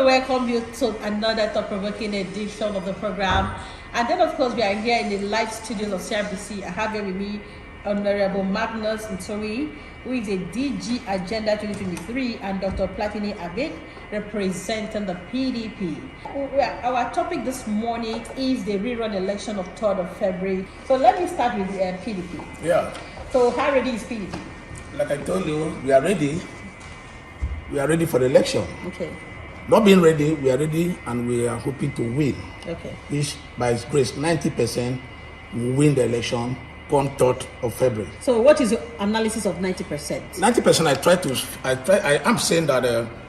welcome you to another thought-provoking edition of the program. And then, of course, we are here in the live studios of CRBC. I have here with me Honorable Magnus Ntori, who is a DG Agenda 2023, and Dr. Platini Abed, representing the PDP. Our topic this morning is the rerun election of 3rd of February. So let me start with PDP. Yeah. So how ready is PDP? Like I told you, we are ready. We are ready for the election. Okay. Not being ready, we are ready and we are hoping to win. Okay. Which, by His grace, 90% will win the election on 3rd of February. So what is your analysis of 90%? 90%, I am saying that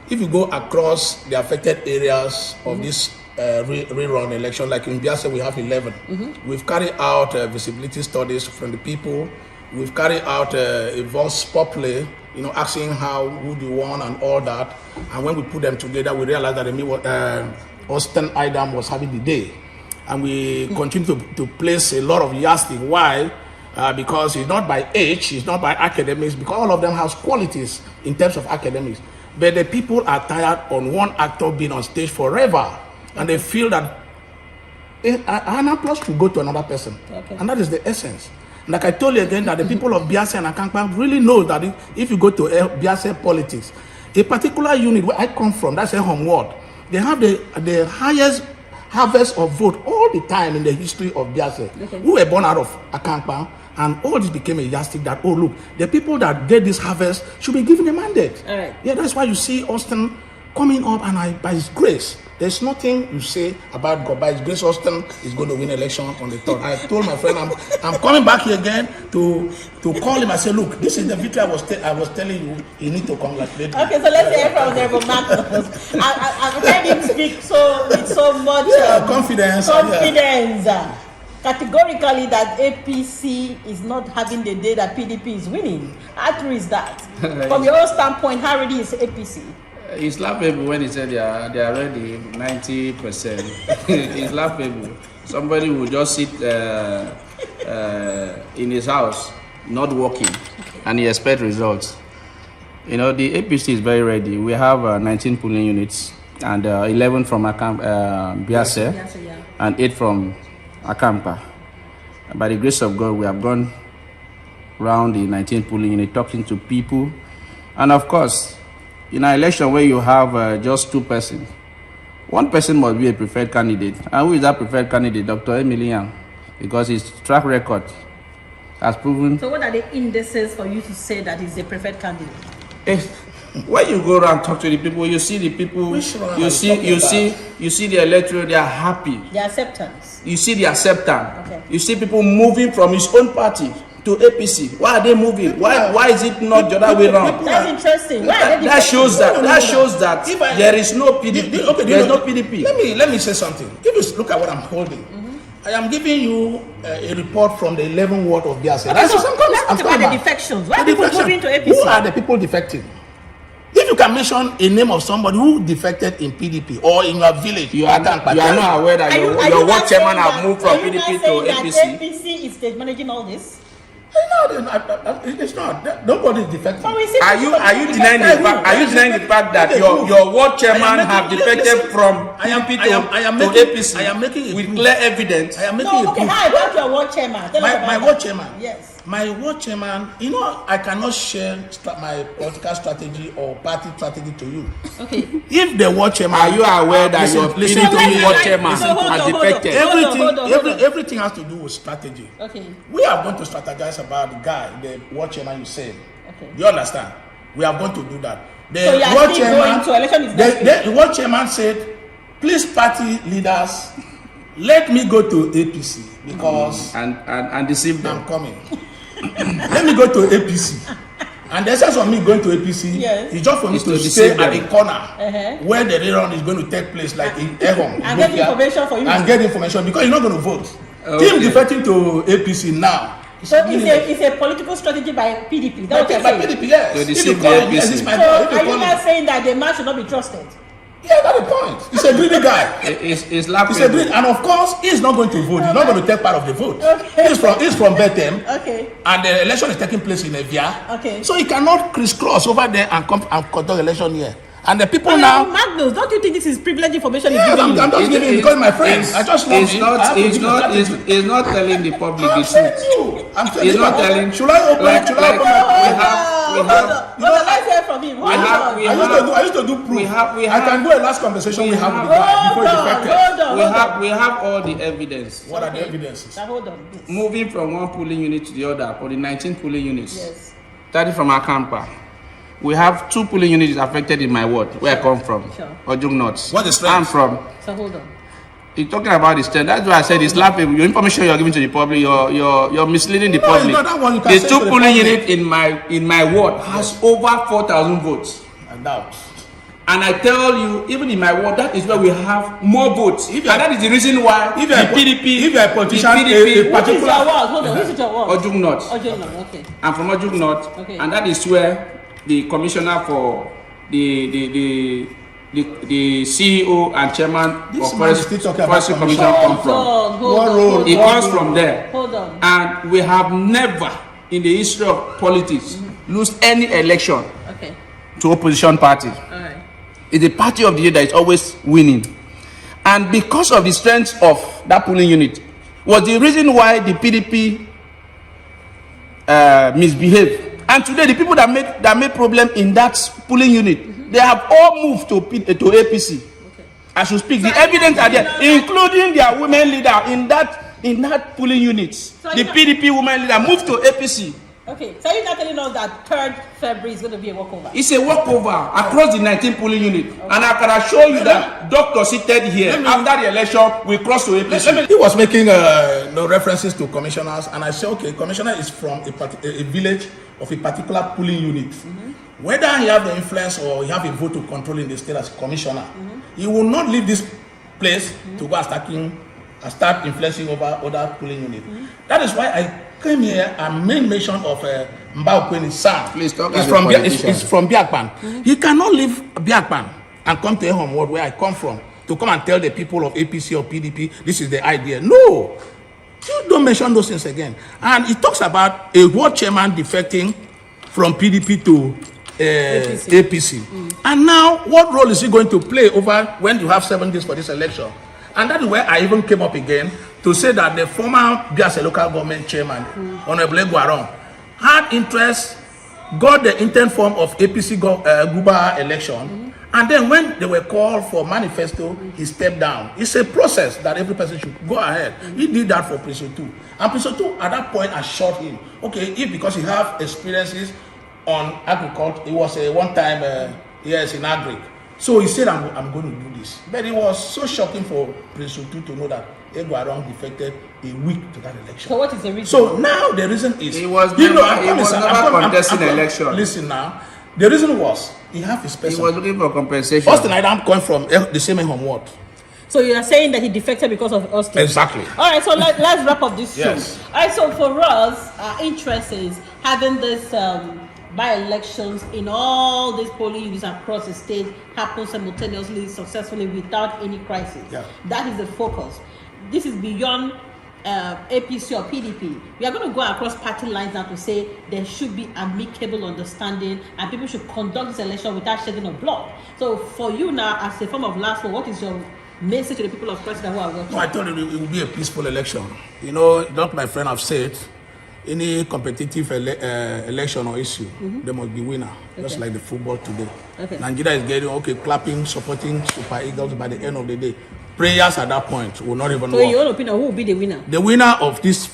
if you go across the affected areas of this rerun election, like in Biase, we have 11. We've carried out visibility studies from the people. We've carried out a voice populi, asking who they want and all that. And when we put them together, we realized that Austin Idam was having the day. And we continue to place a lot of yardstick. Why? Because it's not by age, it's not by academics, because all of them has qualities in terms of academics. But the people are tired on one actor being on stage forever. And they feel that an applause should go to another person. Okay. And that is the essence. Like I told you again, that the people of Biase and Akampka really know that if you go to Biase politics, a particular unit where I come from, that's a home ward, they have the highest harvest of vote all the time in the history of Biase. Okay. We were born out of Akampka, and all this became a yardstick that, oh look, the people that get this harvest should be given a mandate. All right. Yeah, that's why you see Austin coming up, and by His grace, there's nothing you say about God. By His grace, Austin is going to win election on the 3rd. I told my friend, I'm coming back here again to call him. I said, look, this is the victory I was telling you. You need to congratulate me. Okay, so let's hear from Honorable Magnus. I've heard him speak with so much confidence. Categorically, that APC is not having the day that PDP is winning. How true is that? From your own standpoint, how ready is APC? It's laughable when he said they are ready 90%. It's laughable. Somebody will just sit in his house, not working, and he expect results. The APC is very ready. We have 19 polling units and 11 from Biase, and 8 from Akampka. By the grace of God, we have gone around the 19 polling unit, talking to people, and of course, in an election where you have just 2 persons, one person must be a preferred candidate. And who is that preferred candidate? Dr. Emilian, because his track record has proven. So what are the indices for you to say that he's a preferred candidate? When you go around and talk to the people, you see the people, you see the electorate, they are happy. The acceptance. You see the acceptance. Okay. You see people moving from his own party to APC. Why are they moving? Why is it not the other way around? That's interesting. That shows that there is no PDP. There is no PDP. Let me say something. If you look at what I'm holding, I am giving you a report from the 11th ward of Biase. Okay, let's talk about the defections. Why are people moving to APC? Who are the people defecting? If you can mention a name of somebody who defected in PDP or in your village, you are not aware that your ward chairman have moved from PDP to APC. APC is stage managing all this. No, it's not. Nobody is defecting. Are you denying the fact that your ward chairman have defected from PDP to APC? I am making it with clear evidence. I am making it. Okay, how about your ward chairman? My ward chairman. Yes. My ward chairman, I cannot share my political strategy or party strategy to you. Okay. If the ward chairman, are you aware that your PDP ward chairman has defected? Everything has to do with strategy. Okay. We are going to strategize about the guy, the ward chairman you said. Okay. You understand? We are going to do that. So you are still going to election the ward chairman said, please party leaders, let me go to APC because and deceive them. I'm coming. Let me go to APC. And the essence of me going to APC is just for me to stay at the corner where the rerun is going to take place, like in Ehom. And get information for you. And get information because you're not going to vote. Okay. Team defecting to APC now. So it's a political strategy by PDP. By PDP, yes. To deceive the APC. So are you not saying that the man should not be trusted? Yeah, that's the point. He's a greedy guy. It's laughable. He's a greedy, and of course, he's not going to vote. He's not going to take part of the vote. Okay. He's from Bethlehem. Okay. And the election is taking place in Evia. Okay. So he cannot crisscross over there and come and conduct election here. And the people now. Magnus, don't you think this is privileged information? Yes, I'm just giving it because my friends. I just love it. It's not telling the public the truth. I'm telling you. It's not telling. Should I open? Let's hear from him. I used to do proof. I can do a last conversation we have with the guy before he defected. We have all the evidence. What are the evidences? Now hold on. Moving from one polling unit to the other, for the 19 polling units. Yes. Starting from Akampka. We have 2 polling units affected in my ward, where I come from. Sure. Ojung North. What is strength? I'm from. So hold on. You're talking about the strength. That's why I said it's laughable. Your information you're giving to the public, you're misleading the public. It's not that one you can The say 2 to polling the unit in my ward has over 4,000 votes. I doubt. And I tell you, even in my ward, that is where we have more votes. And that is the reason why if the PDP, if you're a politician, What is your ward? Hold on. Who's your ward? Ojung North. Ojung North. Okay. I'm from Ojung North, Okay. and that is where the commissioner for the CEO and chairman of Forestry Commission come from. Hold on. It comes from there. Hold on. And we have never in the history of politics lose any election Okay. to opposition party. All right. It's the party of the year that is always winning. And because of the strength of that polling unit was the reason why the PDP misbehaved. And today the people that made problem in that polling unit, they have all moved to APC. Okay. As you speak, the evidence are there, including their women leader in that polling unit. The PDP women leader moved to APC. Okay, so you're not telling us that 3rd February is going to be a walkover? It's a walkover across the 19 polling unit. Okay. And I can assure you that doctor seated here, after the election, we cross to APC. He was making no references to commissioners, and I said, okay, commissioner is from a village of a particular polling unit. Whether he have the influence or he have a vote to control in the state as commissioner, he will not leave this place to go and start influencing over other polling units. That is why I came here and made mention of Mbao Kweni's son. Please talk He's from Biakpan. He cannot leave Biakpan and come to a home ward where I come from to come and tell the people of APC or PDP this is the idea. No, you don't mention those things again. And he talks about a ward chairman defecting from PDP to APC. And now, what role is he going to play over when you have 7 days for this election? And that is where I even came up again to say that the former Biase local government chairman, Honorable Guaron, had interest, got the intent form of APC Guba election, and then when they were called for manifesto, he stepped down. It's a process that every person should go ahead. He did that for Preso 2. And Preso 2 at that point assured him, okay, if because he have experiences on agriculture, it was a one-time yes in agric. So he said, I'm going to do this. But it was so shocking for Preso 2 to know that Eguarong defected a week to that election. So what is the reason? So now the reason is... He was never contesting the election. Listen now. The reason was, he have his person. He was looking for compensation. Austin Idam come from the same home ward. So you are saying that he defected because of Austin? Exactly. All right, so let's wrap up this show. Yes. All right, so for us, our interest is having this by-elections in all these polling units across the state happen simultaneously, successfully, without any crisis. Yeah. That is the focus. This is beyond APC or PDP. We are going to go across party lines now to say there should be amicable understanding and people should conduct this election without shedding of blood. So for you now, as a form of last word, what is your message to the people of President who are watching? No, I told you it will be a peaceful election. You know, like my friend have said, any competitive election or issue, there must be winner. Just like the football today. Nigeria is getting clapping, supporting Super Eagles. By the end of the day, prayers at that point will not even work. So in your own opinion, who will be the winner? The winner of this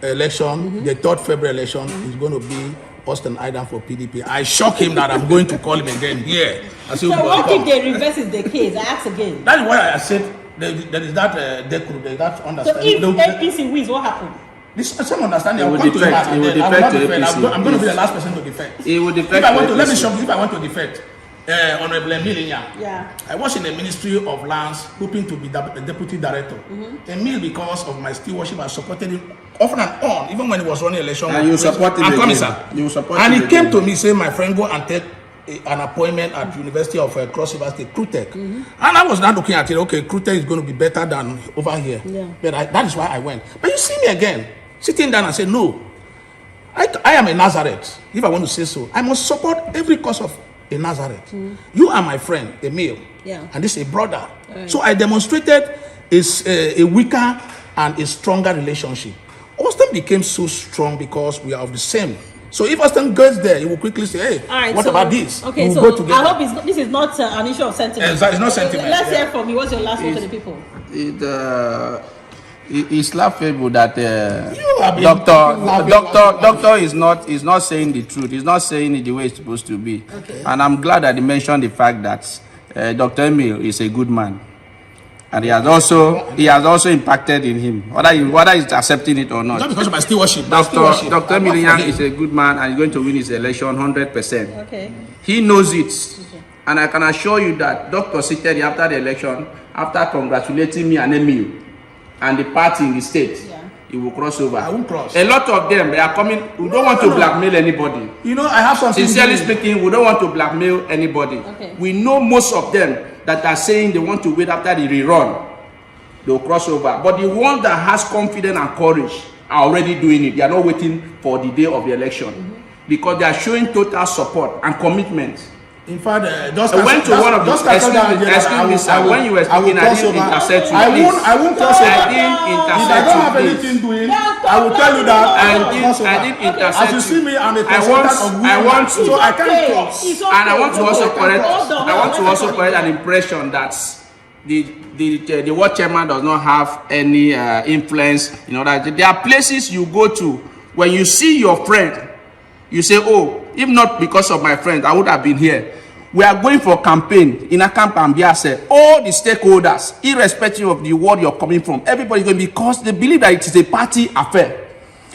election, the 3rd February election, is going to be Austin Idam for PDP. I shock him that I'm going to call him again here. So what if they reverse the case? I ask again. That is why I said there is that that understanding. So if APC wins, what happens? This some understanding. He will defect. He will defect to APC. I'm going to be the last person to defect. He will defect. If I want to, let me show you. If I want to defect, Honorable Emil, yeah, I was in the Ministry of Lands, hoping to be the deputy director. Emil, because of my stewardship, I supported him off and on, even when he was running election. And you supported him. You supported him. And he came to me saying, "My friend, go and take an appointment at University of Cross River State, Krutech." And I was not looking at it. Okay, Krutech is going to be better than over here. Yeah. But that is why I went. But you see me again, sitting down and say, no, I am a Nazareth. If I want to say so, I must support every cause of in Nazareth. You are my friend, Emil, and this is a brother. So I demonstrated is a weaker and a stronger relationship. Austin became so strong because we are of the same. So if Austin goes there, he will quickly say, hey, what about this? Okay, we'll so go together. I hope this is not an issue of sentiment. Exactly, it's not sentiment. Let's hear from you. What's your last word to the people? It's laughable that doctor is not saying the truth. He's not saying it the way it's supposed to be. Okay. And I'm glad that he mentioned the fact that Dr. Emil is a good man. And he has also impacted in him, whether he's accepting it or not. Not because of my stewardship. Dr. Emilian is a good man and he's going to win his election 100%. Okay. He knows it. And I can assure you that Dr. seated after the election, after congratulating me and Emil and the party in the state, he will cross over. I won't cross. A lot of them, they are coming. We don't want to blackmail anybody. You know, I have something. Sincerely speaking, we don't want to blackmail anybody. Okay. We know most of them that are saying they want to wait after the rerun. They'll cross over. But the ones that has confidence and courage are already doing it. They are not waiting for the day of the election. Because they are showing total support and commitment. In fact, I went to one of the excuse me, sir. When you were speaking, I didn't intercept you. I won't cross over. I didn't intercept you. If I don't have please. anything doing, I will tell you that I didn't intercept you. As you see me, I'm a consultant of women, so I can't cross. And I want to also correct an impression that the ward chairman does not have any influence. You know that there are places you go to when you see your friend, you say, oh, if not because of my friend, I would have been here. We are going for campaign in Akampka and Biase. All the stakeholders, irrespective of the ward you're coming from, everybody's going, because they believe that it is a party affair.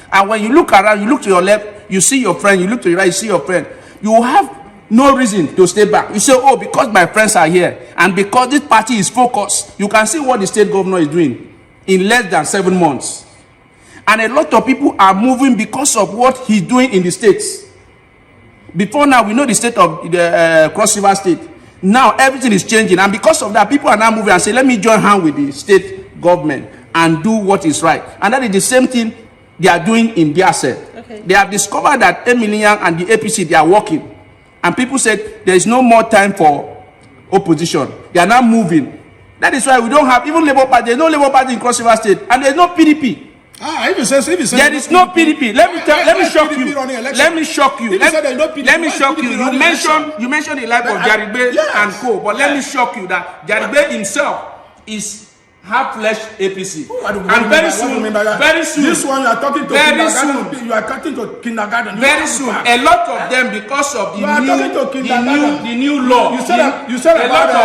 And when you look around, you look to your left, you see your friend, you look to your right, you see your friend. You have no reason to stay back. You say, oh, because my friends are here, and because this party is focused, you can see what the state governor is doing in less than 7 months. And a lot of people are moving because of what he's doing in the states. Before now, we know the state of the Cross River State. Now, everything is changing. And because of that, people are now moving and say, let me join hands with the state government and do what is right. And that is the same thing they are doing in Biase. Okay. They have discovered that Emilian and the APC, they are working. And people said, there is no more time for opposition. They are now moving. That is why we don't have, even Labour Party, there is no Labour Party in Cross River State. And there is no PDP. If you say there is no PDP. Let me shock you. Let me shock you. Let me shock you. You mentioned the life of Jarigbe and co. But let me shock you that Jarigbe himself is half-fledged APC. And very soon, this one you are talking to kindergarten. You are talking to kindergarten. Very soon, a lot of them, because of the new law. You said about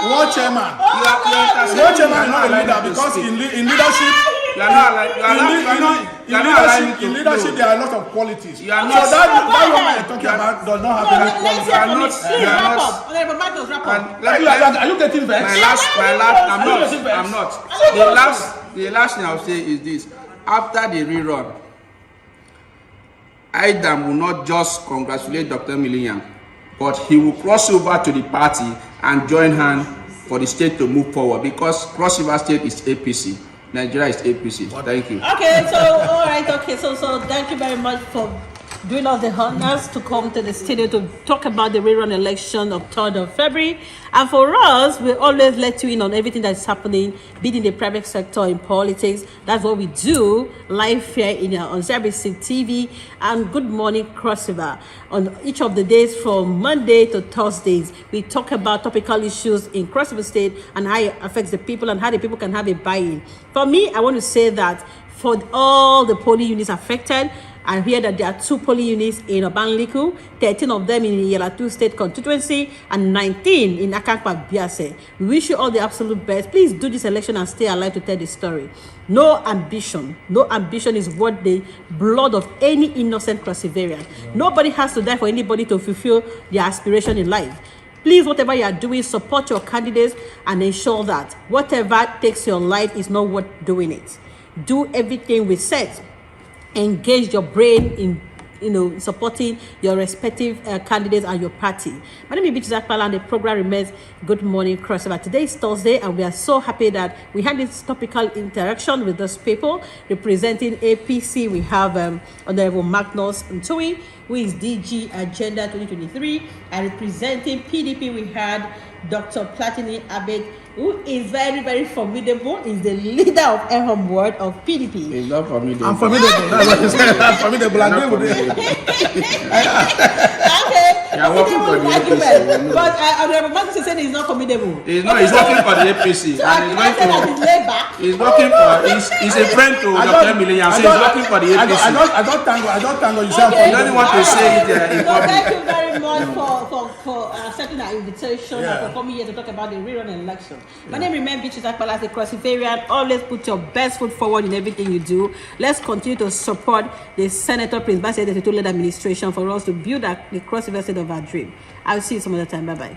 ward chairman. Ward chairman is not a leader because in leadership. In leadership, there are a lot of qualities. So that woman you're talking about does not have any qualities. Are you getting vexed? I'm not. The last thing I'll say is this. After the rerun, Aidam will not just congratulate Dr. Emilian, but he will cross over to the party and join hands for the state to move forward, because Cross River State is APC. Nigeria is APC. Thank you. Okay, so all right, okay, so thank you very much for doing us the honors to come to the studio to talk about the rerun election of 3rd of February. And for us, we always let you in on everything that's happening, be it in the private sector, in politics. That's what we do live here on CBC TV and Good Morning Cross River. On each of the days from Monday to Thursdays, we talk about topical issues in Cross River State and how it affects the people and how the people can have a buy-in. For me, I want to say that for all the polling units affected, I hear that there are 2 polling units in Obanliku, 13 of them in the Yelatu State Constituency, and 19 in Akampka, Biase. We wish you all the absolute best. Please do this election and stay alive to tell the story. No ambition. No ambition is worth the blood of any innocent Crossivarian. Nobody has to die for anybody to fulfill their aspiration in life. Please, whatever you are doing, support your candidates and ensure that whatever takes your life is not worth doing it. Do everything we said. Engage your brain in supporting your respective candidates and your party. My name is Biase and the program remains Good Morning Cross River. Today is Thursday and we are so happy that we had this topical interaction with those people representing APC. We have Honorable Magnus Ntui. who is DG Agenda 2023, and representing PDP, we had Dr. Platini Abed, who is very, very formidable, is the leader of Ehom Ward of PDP. He's not formidable. I'm formidable. That's what you said. I'm formidable. I agree with it. Okay. Yeah, working for the APC. But Honorable Marcus said he's not formidable. He's not. He's working for the APC. So And I said that he's laid back. he's working for. He's a friend to Dr. Millian. So he's working for the APC. I don't tango. You say Okay. He doesn't want to say it in So public. thank you very much for accepting our invitation and for coming here to talk about the rerun election. My name remains Beatrice Akpala, the Crossivarian. Always put your best foot forward in everything you do. Let's continue to support the Senator Prince Biase, the two-led administration, for us to build the Crossivarian state of our dream. I'll see you some other time. Bye-bye.